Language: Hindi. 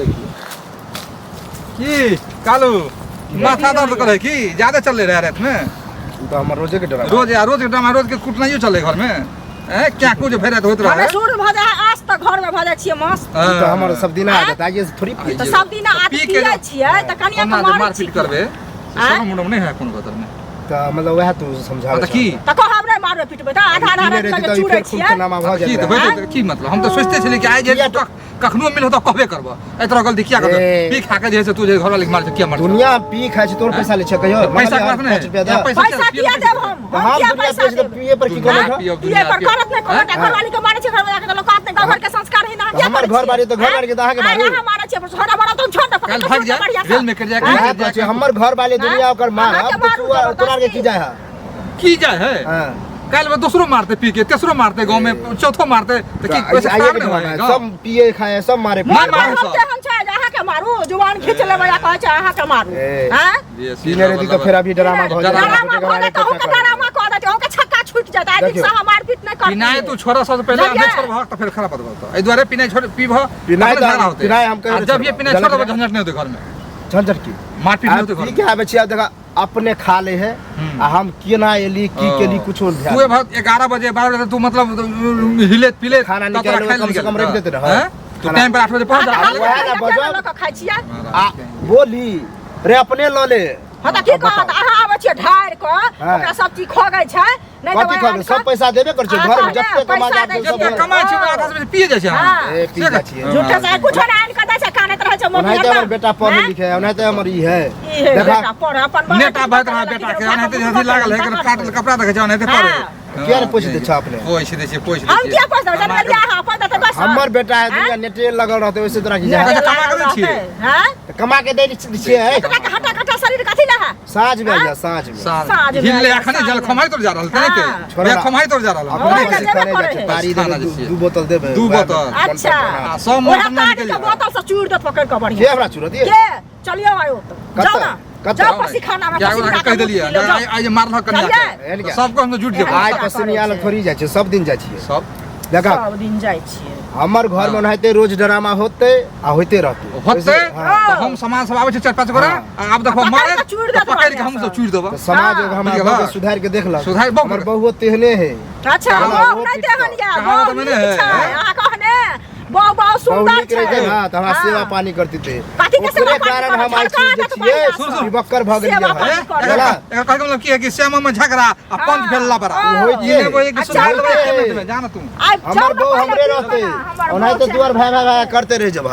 देखिए की कालू माथा दर्द करे की ज्यादा चल रहे रात में तो हमर रोजे के डरा रोज के ड्रामा रोज के कुटनाइयो चले घर में क्या कुछ फेर होत रहा है सूर भजा आज तक घर में भजा छिए मस्त तो हमर सब दिन आदत है ये थोड़ी पी तो सब दिन आदत पिए छिए त कनिया के मारपीट करबे सब मुंड में नहीं है कोनो कतर में तो मतलब वह तू समझा त की त को हमरे मारबे पिटबे त आधा आधा तक चूड़े छिए की त भाई की मतलब हम तो सोचते छले कि आइ जे कखनो मिल तो कहबे करबो एतरा गलती किया कर पी खा के जे से तू जे घर वाले के मार के क्या मार दुनिया पी खाइ छ तोर पैसा ले छ कहियो पैसा कत नहीं पैसा किया देब हम हम पैसा दे पिए पर की करे पिए पर करत नहीं कोनो घर वाली के मारे छ घर वाला के लोग आते घर के संस्कार है ना हमर घर बारी तो घर बारी के दहा के मारू हम मारे छ छोटा बड़ा तुम छोटा कल भाग जा रेल में कर जा हमर घर वाले दुनिया ओकर मार तोरा के की जाय है की जाय है हां कल में दूसरो मारते पी के तेसरो मारते गांव में चौथो मारते तो की पैसा सब पिए खाए सब मारे मार हम छ जहां के मारू जुबान खींच लेबे या कह छ अहां के मारू हां सीने रे तो फिर अभी ड्रामा भ जाए ड्रामा कह देते ओके छक्का छूट जाता है दिन से हमार पीट नहीं कर पिनाय तू छोरा सब पहले नहीं छोड़ भाग तो फिर खराब बात होता ए द्वारे पिनाय छोड़ पी भ पिनाय हम कह जब ये पिनाय छोड़ झंझट नहीं होते घर में झंझट की मारपीट नहीं होते घर में क्या आबे छिया देखा अपने खा ले है आ हम केना एली की केली कुछो ध्यान तू भाग 11 बजे 12 बजे तू मतलब हिले पीले खाना निकाल कम से कम रख देते रह तू टाइम पर 8 बजे पहुंच जा वह ना बजो खाइ छिया बोली रे अपने ल ले हां त की कहत अहां आबै छियै ढार क ओकरा सब चीज खगै छै नहीं कथि खगै सब पैसा देबे कर छै घर में जत्ते कमा जा सब कमाइ छै आधा से पिए जाय छै ए पी जा छियै झूठे से कुछ ना आन कदा से कानत रहै छै मम्मी हमर बेटा पढ़ लिखे है नहीं तो हमर ई है देखा पढ़ अपन नेता बात रहा बेटा के नहीं तो जल्दी लागल है काटल कपड़ा देखे छै नहीं तो पढ़े क्या पैसे दे छ अपने पैसे दे छै पैसे हम क्या पैसा जनवरिया हां पैसा तो बस हमर बेटा है दुनिया नेटे लगल रहते वैसे तरह की जाए कमा के दे छियै हां कमा के दे छियै एकरा के हटा कटा शरीर कथि ना है साँझ में जा साँझ में हिलले अखने जल खमाई तोर जा रहल तने के छोरा खमाई तोर जा रहल अपने खाने जा छै तारी दे दू बोतल देबे दू बोतल अच्छा सब मोटर में निकल के बोतल से चूड़ दे पकड़ के बढ़िया के हमरा चूड़ दिए के चलियो आयो तो जाओ ना जाओ पसी खाना में क्या कह देलिए आज मारल कन्या सबको हम जुट जेबै आज पसनिया लग थोड़ी जाय छै सब दिन जाय छियै सब देखा सब दिन जाय छियै हमर घर में ओनाहिते रोज ड्रामा होते आ होते रहते तो हम समाज सब आबै छै 4-5 गोरा आब देखो मारे पकड़ के हम सब चूड़ देबो समाज हम सुधार के देखला सुधार हमर बहु तेहने है अच्छा वो नहीं देहनिया वो अहाँ कहने बहु बहुत सुंदर छै हां त हमरा सेवा पानी करती थे ओकरे कारण हम आई चीज छियै बक्कर भ गेलिए एकर कहै मतलब की है कि श्यामा में झगड़ा आ पंच भेलला बड़ा होइते वो एक सुधार जान तू हमर बहु हमरे रहते ओनाहिते दुआर भाई भाई करते रह जब